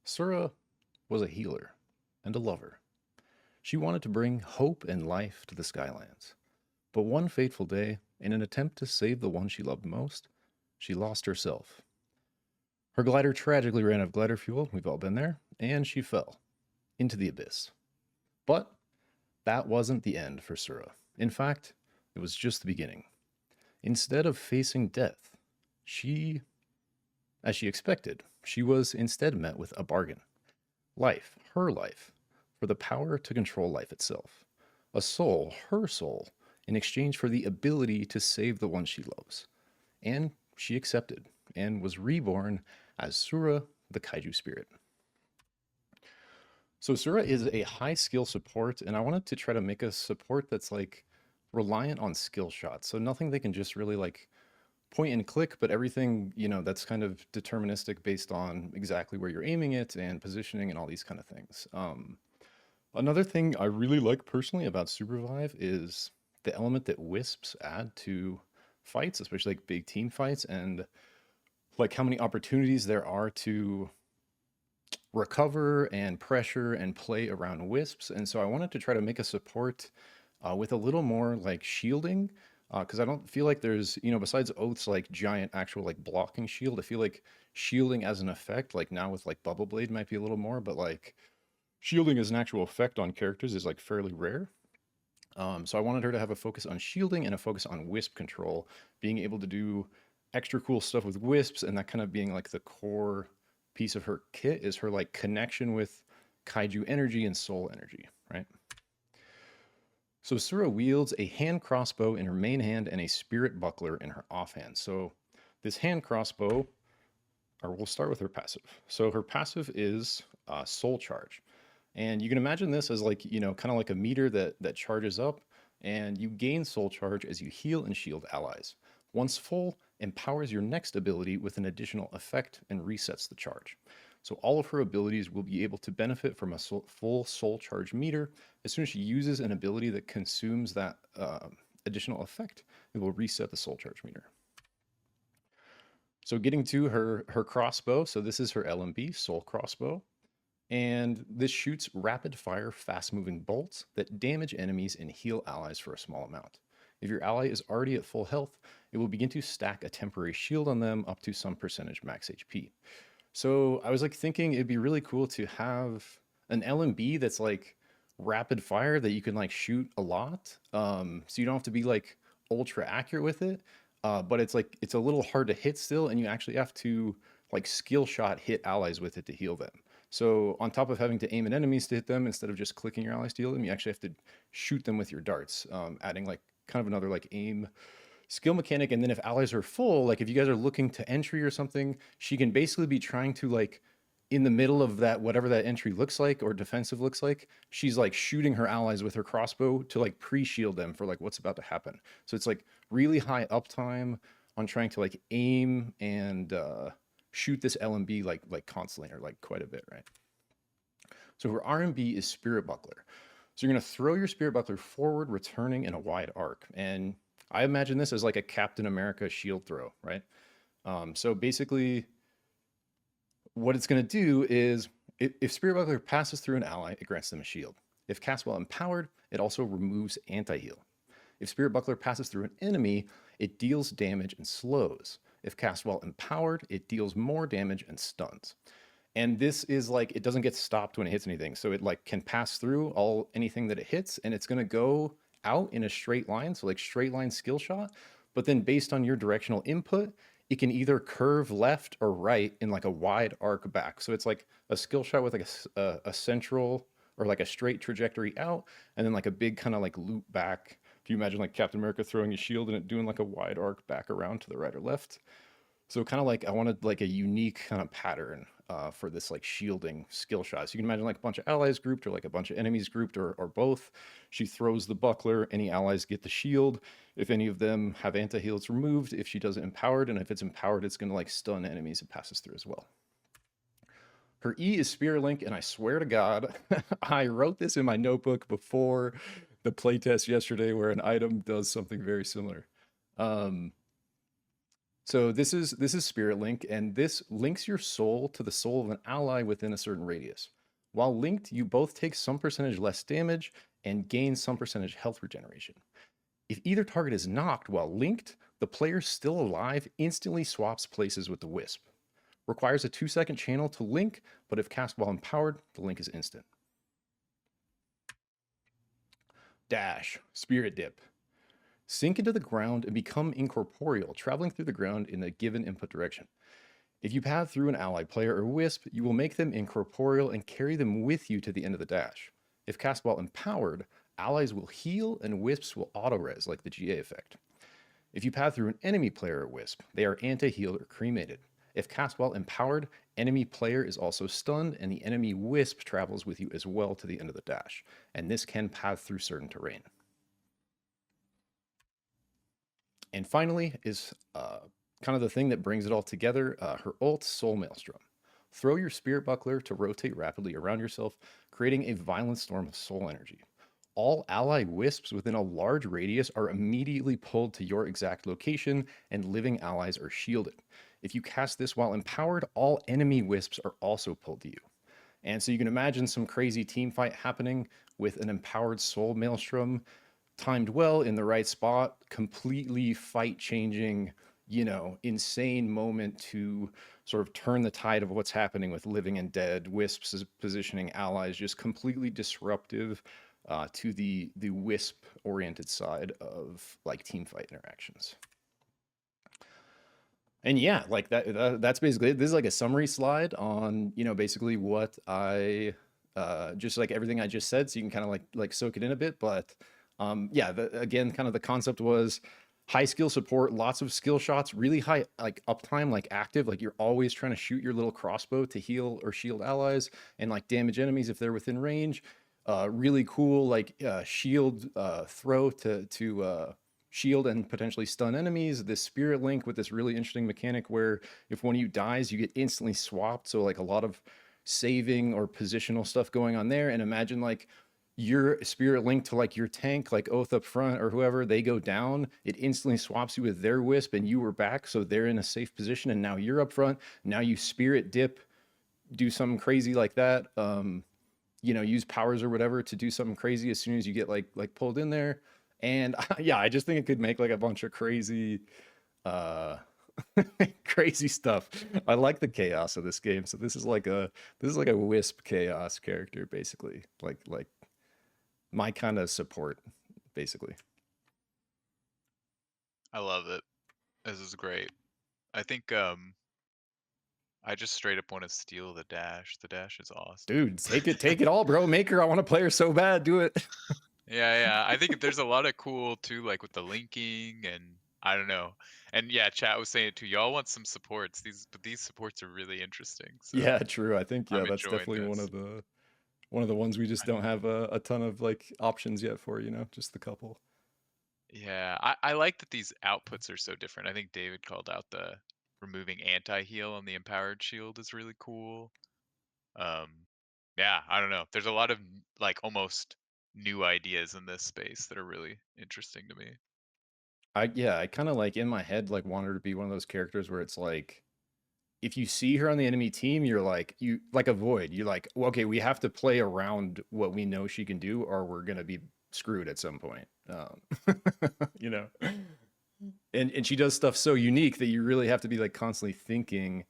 Surah was a healer and a lover. She wanted to bring hope and life to the Skylands. But one fateful day, in an attempt to save the one she loved most, she lost herself. Her glider tragically ran out of glider fuel, we've all been there, and she fell into the abyss. But that wasn't the end for Surah. In fact, it was just the beginning. Instead of facing death, she, as she expected, she was instead met with a bargain. Life, her life, for the power to control life itself. A soul, her soul, in exchange for the ability to save the one she loves. And she accepted and was reborn as Surah, the Kaiju spirit. So Surah is a high skill support, and I wanted to try to make a support that's like reliant on skill shots. So nothing they can just really like point and click, but everything, that's kind of deterministic based on exactly where you're aiming it and positioning and all these kind of things. Another thing I really like personally about SUPERVIVE is the element that wisps add to fights, especially like big team fights, and like how many opportunities there are to recover and pressure and play around wisps. And so I wanted to try to make a support with a little more like shielding, because I don't feel like there's, besides Oath's like giant actual like blocking shield, I feel like shielding as an effect, like now with like Bubble Blade might be a little more, but like shielding as an actual effect on characters is like fairly rare. So I wanted her to have a focus on shielding and a focus on wisp control, being able to do extra cool stuff with wisps, and that kind of being like the core piece of her kit is her like connection with Kaiju energy and soul energy, right? So Surah wields a hand crossbow in her main hand and a spirit buckler in her offhand. So this hand crossbow, or we'll start with her passive. So her passive is soul charge. And you can imagine this as like, kind of like a meter that charges up, and you gain soul charge as you heal and shield allies. Once full, empowers your next ability with an additional effect and resets the charge. So all of her abilities will be able to benefit from a full soul charge meter. As soon as she uses an ability that consumes that additional effect, it will reset the soul charge meter. So getting to her crossbow, so this is her LMB, soul crossbow. And this shoots rapid fire, fast moving bolts that damage enemies and heal allies for a small amount. If your ally is already at full health, it will begin to stack a temporary shield on them up to some percentage max HP. So I was like thinking it'd be really cool to have an LMB that's like rapid fire that you can like shoot a lot. So you don't have to be like ultra accurate with it. But it's like, it's a little hard to hit still, and you actually have to like skill shot hit allies with it to heal them. So on top of having to aim at enemies to hit them instead of just clicking your allies to heal them, you actually have to shoot them with your darts, adding like kind of another like aim skill mechanic. And then if allies are full, like if you guys are looking to entry or something, she can basically be trying to like in the middle of that, whatever that entry looks like or defensive looks like, she's like shooting her allies with her crossbow to like pre-shield them for like what's about to happen. So it's like really high uptime on trying to like aim and shoot this LMB like constantly or like quite a bit, right? So her RMB is Spirit Buckler. So you're going to throw your Spirit Buckler forward, returning in a wide arc. And I imagine this as like a Captain America shield throw, right? So basically, what it's going to do is if Spirit Buckler passes through an ally, it grants them a shield. If cast while empowered, it also removes anti-heal. If Spirit Buckler passes through an enemy, it deals damage and slows. If cast while empowered, it deals more damage and stuns. And this is like, it doesn't get stopped when it hits anything. So it like can pass through anything that it hits, and it's going to go out in a straight line. So like straight line skill shot, but then based on your directional input, it can either curve left or right in like a wide arc back. So it's like a skill shot with like a central or like a straight trajectory out, and then like a big kind of like loop back. If you imagine like Captain America throwing his shield and it doing like a wide arc back around to the right or left. So kind of like I wanted like a unique kind of pattern for this like shielding skill shot. So you can imagine like a bunch of allies grouped or like a bunch of enemies grouped or both. She throws the buckler, any allies get the shield. If any of them have anti-heal, it's removed. If she does it empowered, and if it's empowered, it's going to like stun enemies it passes through as well. Her E is Spear Link, and I swear to God, I wrote this in my notebook before the playtest yesterday where an item does something very similar. So this is Spirit Link, and this links your soul to the soul of an ally within a certain radius. While linked, you both take some percentage less damage and gain some percentage health regeneration. If either target is knocked while linked, the player still alive instantly swaps places with the Wisp. Requires a 2-second channel to link, but if cast while empowered, the link is instant. Dash, Spirit Dip. Sink into the ground and become incorporeal, traveling through the ground in a given input direction. If you path through an ally player or wisp, you will make them incorporeal and carry them with you to the end of the dash. If cast while empowered, allies will heal and wisps will auto-res like the GA effect. If you path through an enemy player or wisp, they are anti-healed or cremated. If cast while empowered, enemy player is also stunned and the enemy wisp travels with you as well to the end of the dash. And this can path through certain terrain. And finally is kind of the thing that brings it all together, her ult, Soul Maelstrom. Throw your Spirit Buckler to rotate rapidly around yourself, creating a violent storm of soul energy. All ally wisps within a large radius are immediately pulled to your exact location, and living allies are shielded. If you cast this while empowered, all enemy wisps are also pulled to you. And so you can imagine some crazy team fight happening with an empowered Soul Maelstrom timed well in the right spot, completely fight changing, insane moment to sort of turn the tide of what's happening with living and dead. Wisps is positioning allies, just completely disruptive to the wisp oriented side of like team fight interactions. And yeah, like that's basically it. This is like a summary slide on, basically what I just like everything I just said, so you can kind of like soak it in a bit. But yeah, again, kind of the concept was high skill support, lots of skill shots, really high like uptime, like active, like you're always trying to shoot your little crossbow to heal or shield allies and like damage enemies if they're within range. Really cool like shield throw to shield and potentially stun enemies. This Spirit Link with this really interesting mechanic where if one of you dies, you get instantly swapped. So like a lot of saving or positional stuff going on there. And imagine like your Spirit Link to like your tank, like Oath up front or whoever, they go down, it instantly swaps you with their Wisp and you were back. So they're in a safe position and now you're up front. Now you Spirit Dip, do something crazy like that. Use powers or whatever to do something crazy as soon as you get like pulled in there. And yeah, I just think it could make like a bunch of crazy uh crazy stuff. I like the chaos of this game. So this is like a wisp chaos character basically. Like my kind of support basically. I love it. This is great. I think I just straight up want to steal the dash. The dash is awesome. Dude, take it all, bro. Make her. I want to play her so bad. Do it. Yeah. I think there's a lot of cool too, like with the linking and I don't know. And yeah, chat was saying it too. Y'all want some supports. These supports are really interesting. So Yeah, true. I think I'm that's enjoying definitely one this. of the ones we just don't have a ton of like options yet for, just the couple. Yeah, I like that these outputs are so different. I think David called out the removing anti-heal on the empowered shield is really cool. Um, yeah, I don't know. There's a lot of like almost new ideas in this space that are really interesting to me. I kind of like in my head like want her to be one of those characters where it's like if you see her on the enemy team, you're like you like avoid. You're like, well, okay, we have to play around what we know she can do, or we're gonna be screwed at some point. You know, and she does stuff so unique that you really have to be like constantly thinking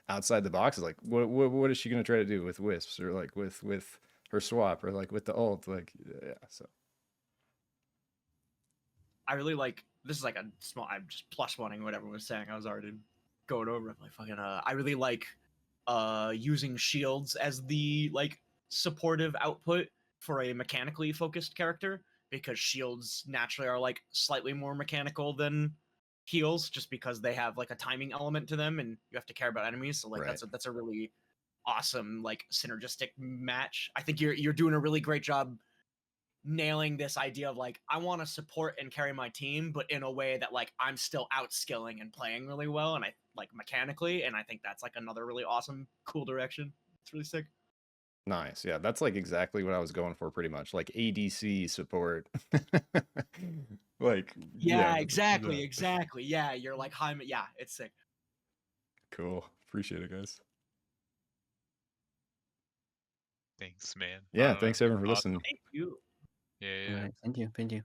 outside the box. Like, what is she gonna try to do with wisps or like with her swap or like with the ult? Like, yeah. So I really like this is like a small. I'm just plus oneing what everyone was saying. I was already going over it. Like fucking. I really like using shields as the like supportive output for a mechanically focused character because shields naturally are like slightly more mechanical than heals just because they have like a timing element to them and you have to care about enemies. So like right. that's a really awesome like synergistic match. I think you're doing a really great job nailing this idea of like I want to support and carry my team, but in a way that like I'm still outskilling and playing really well, and I like mechanically, and I think that's like another really awesome, cool direction. It's really sick. Nice. Yeah, that's like exactly what I was going for pretty much. Like ADC support. Like, Yeah, yeah, exactly, yeah. exactly. Yeah, you're like high. Yeah, it's sick. Cool. Appreciate it, guys. Thanks, man. I Yeah, don't know. thanks everyone for Awesome. listening. Thank you. Yeah, All yeah. right. Thank you. Thank you.